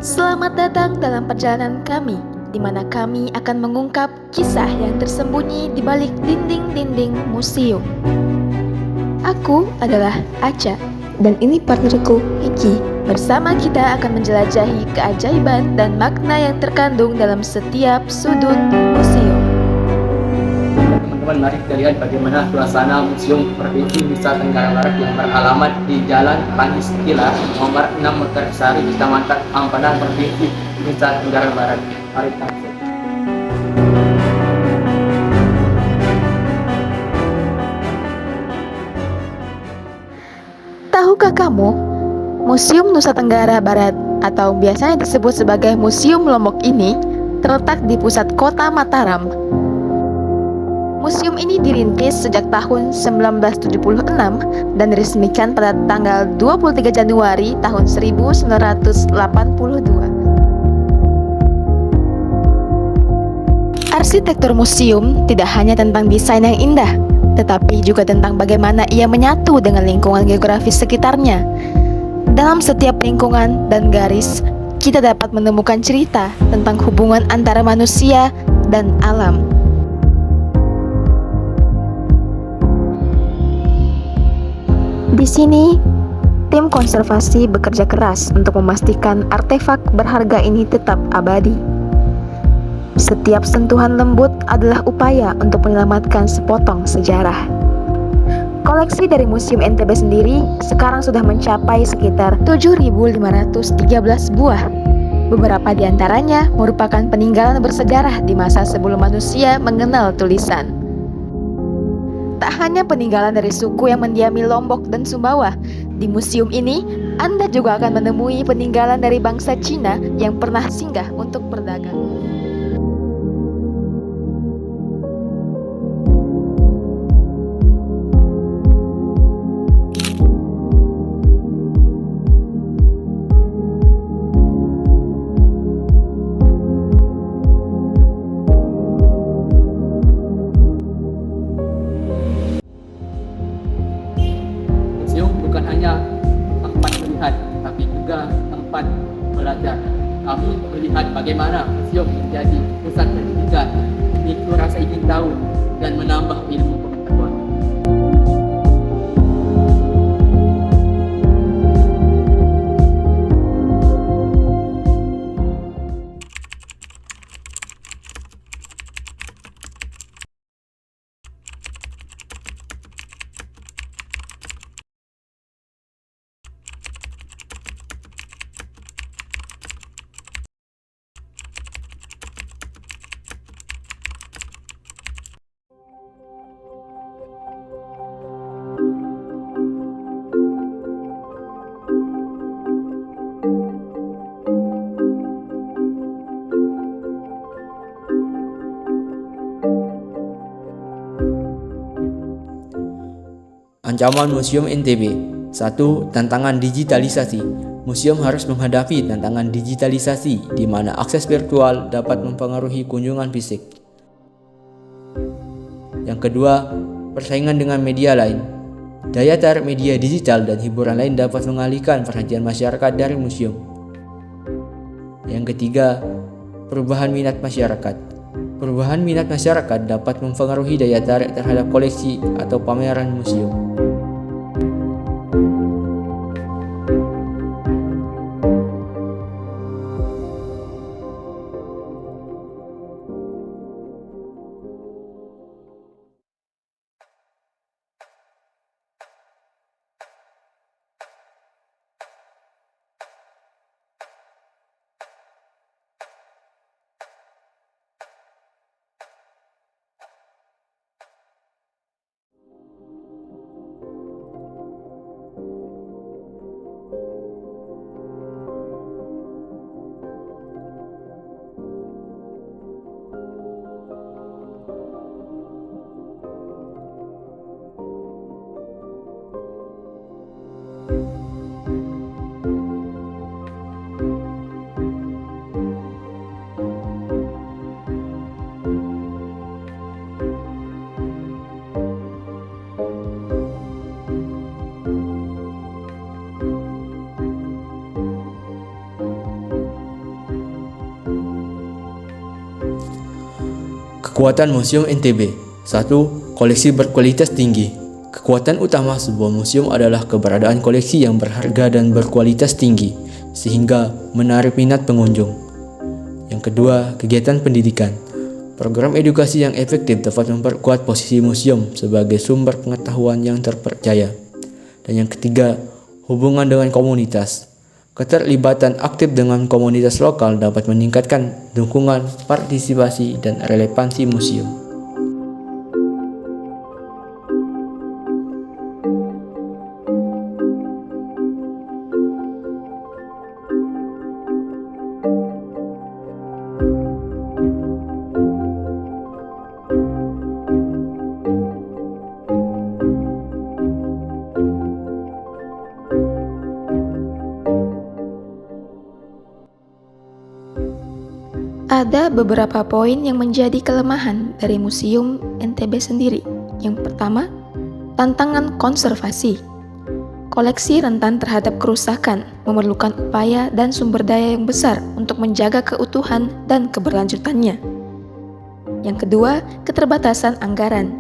Selamat datang dalam perjalanan kami, di mana kami akan mengungkap kisah yang tersembunyi di balik dinding-dinding museum. Aku adalah Aca, dan ini partnerku, Hiki. Bersama kita akan menjelajahi keajaiban dan makna yang terkandung dalam setiap sudut museum. Teman-teman, mari kita lihat bagaimana suasana Museum Provinsi Nusa Tenggara Barat yang beralamat di Jalan Panjiskila nomor 6 Mekarsari, Kecamatan Ampanan, Provinsi Nusa Tenggara Barat. Mari kita masuk. Tahukah kamu, Museum Nusa Tenggara Barat atau biasanya disebut sebagai Museum Lombok ini terletak di pusat kota Mataram. Museum ini dirintis sejak tahun 1976 dan diresmikan pada tanggal 23 Januari tahun 1982. Arsitektur museum tidak hanya tentang desain yang indah, tetapi juga tentang bagaimana ia menyatu dengan lingkungan geografis sekitarnya. Dalam setiap lingkungan dan garis, kita dapat menemukan cerita tentang hubungan antara manusia dan alam. Di sini, tim konservasi bekerja keras untuk memastikan artefak berharga ini tetap abadi. Setiap sentuhan lembut adalah upaya untuk menyelamatkan sepotong sejarah. Koleksi dari Museum NTB sendiri sekarang sudah mencapai sekitar 7.513 buah. Beberapa di antaranya merupakan peninggalan bersejarah di masa sebelum manusia mengenal tulisan. Tak hanya peninggalan dari suku yang mendiami Lombok dan Sumbawa, di museum ini Anda juga akan menemui peninggalan dari bangsa Cina yang pernah singgah untuk berdagang. Museum bukan hanya tempat melihat, tapi juga tempat belajar. Kami melihat bagaimana museum menjadi pusat pendidikan, memicu rasa ingin tahu, dan menambah ilmu pengetahuan. Ancaman Museum NTB. 1. Tantangan digitalisasi. Museum harus menghadapi tantangan digitalisasi di mana akses virtual dapat mempengaruhi kunjungan fisik. Yang kedua, persaingan dengan media lain. Daya tarik media digital dan hiburan lain dapat mengalihkan perhatian masyarakat dari museum. Yang ketiga, perubahan minat masyarakat. Perubahan minat masyarakat dapat mempengaruhi daya tarik terhadap koleksi atau pameran museum. Kekuatan Museum NTB. 1. Koleksi berkualitas tinggi. Kekuatan utama sebuah museum adalah keberadaan koleksi yang berharga dan berkualitas tinggi, sehingga menarik minat pengunjung. Yang kedua, kegiatan pendidikan. Program edukasi yang efektif dapat memperkuat posisi museum sebagai sumber pengetahuan yang terpercaya. Dan yang ketiga, hubungan dengan komunitas. Keterlibatan aktif dengan komunitas lokal dapat meningkatkan dukungan, partisipasi, dan relevansi museum. Ada beberapa poin yang menjadi kelemahan dari Museum NTB sendiri. Yang pertama, tantangan konservasi. Koleksi rentan terhadap kerusakan, memerlukan upaya dan sumber daya yang besar untuk menjaga keutuhan dan keberlanjutannya. Yang kedua, keterbatasan anggaran.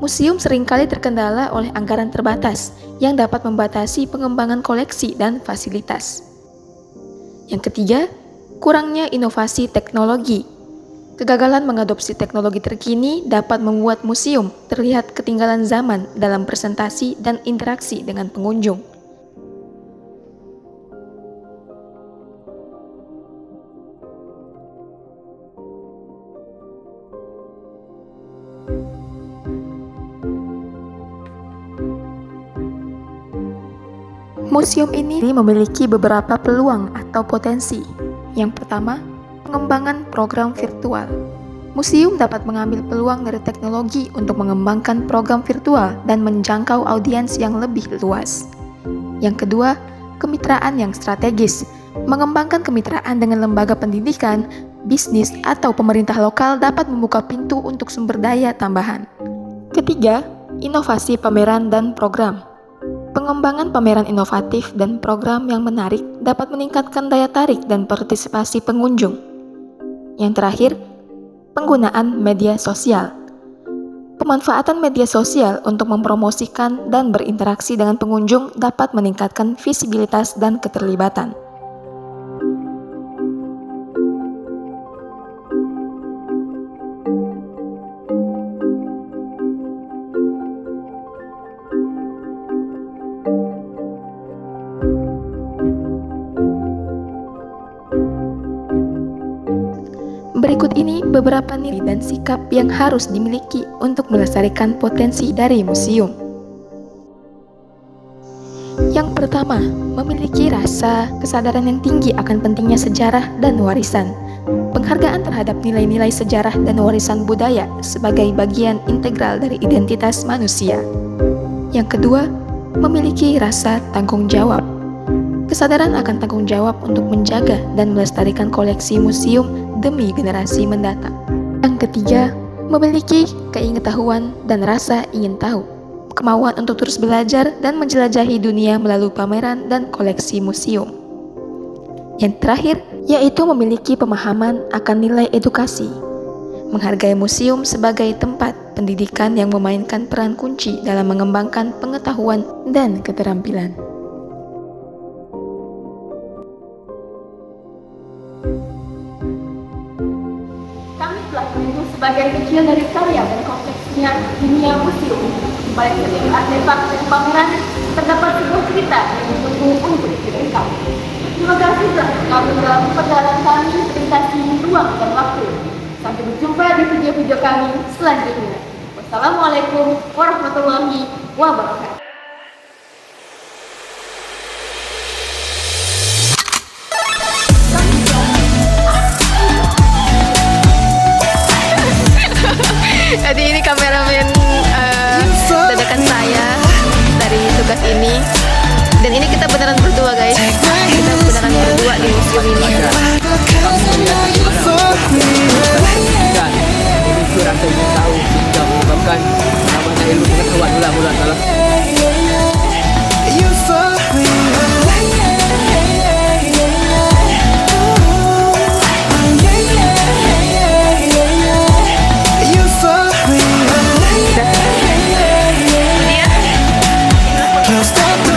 Museum seringkali terkendala oleh anggaran terbatas yang dapat membatasi pengembangan koleksi dan fasilitas. Yang ketiga, kurangnya inovasi teknologi. Kegagalan mengadopsi teknologi terkini dapat membuat museum terlihat ketinggalan zaman dalam presentasi dan interaksi dengan pengunjung. Museum ini memiliki beberapa peluang atau potensi. Yang pertama, pengembangan program virtual. Museum dapat mengambil peluang dari teknologi untuk mengembangkan program virtual dan menjangkau audiens yang lebih luas. Yang kedua, kemitraan yang strategis. Mengembangkan kemitraan dengan lembaga pendidikan, bisnis, atau pemerintah lokal dapat membuka pintu untuk sumber daya tambahan. Ketiga, inovasi pameran dan program. Pengembangan pameran inovatif dan program yang menarik dapat meningkatkan daya tarik dan partisipasi pengunjung. Yang terakhir, penggunaan media sosial. Pemanfaatan media sosial untuk mempromosikan dan berinteraksi dengan pengunjung dapat meningkatkan visibilitas dan keterlibatan. Berikut ini beberapa nilai dan sikap yang harus dimiliki untuk melestarikan potensi dari museum. Yang pertama, memiliki rasa kesadaran yang tinggi akan pentingnya sejarah dan warisan. Penghargaan terhadap nilai-nilai sejarah dan warisan budaya sebagai bagian integral dari identitas manusia. Yang kedua, memiliki rasa tanggung jawab. Kesadaran akan tanggung jawab untuk menjaga dan melestarikan koleksi museum demi generasi mendatang. Yang ketiga, memiliki keingetahuan dan rasa ingin tahu. Kemauan untuk terus belajar dan menjelajahi dunia melalui pameran dan koleksi museum. Yang terakhir, yaitu memiliki pemahaman akan nilai edukasi. Menghargai museum sebagai tempat pendidikan yang memainkan peran kunci dalam mengembangkan pengetahuan dan keterampilan. Sebagian kecil dari karya dan kompleksnya dunia museum. Di balik setiap artefak dan pameran terdapat sebuah cerita yang ditunggu untuk diceritakan. Terima kasih telah bergabung dalam perjalanan kami melintasi ruang dan waktu. Sampai berjumpa di video-video kami selanjutnya. Wassalamualaikum warahmatullahi wabarakatuh. Jadi ini kameramen dadakan saya dari tugas ini. Dan ini kita beneran berdua guys. Kita beneran berdua di museum ini. Dan memicu rasa ingin tahu sehingga menyebabkan namanya ilmu pengetahuan mula-mula salah. step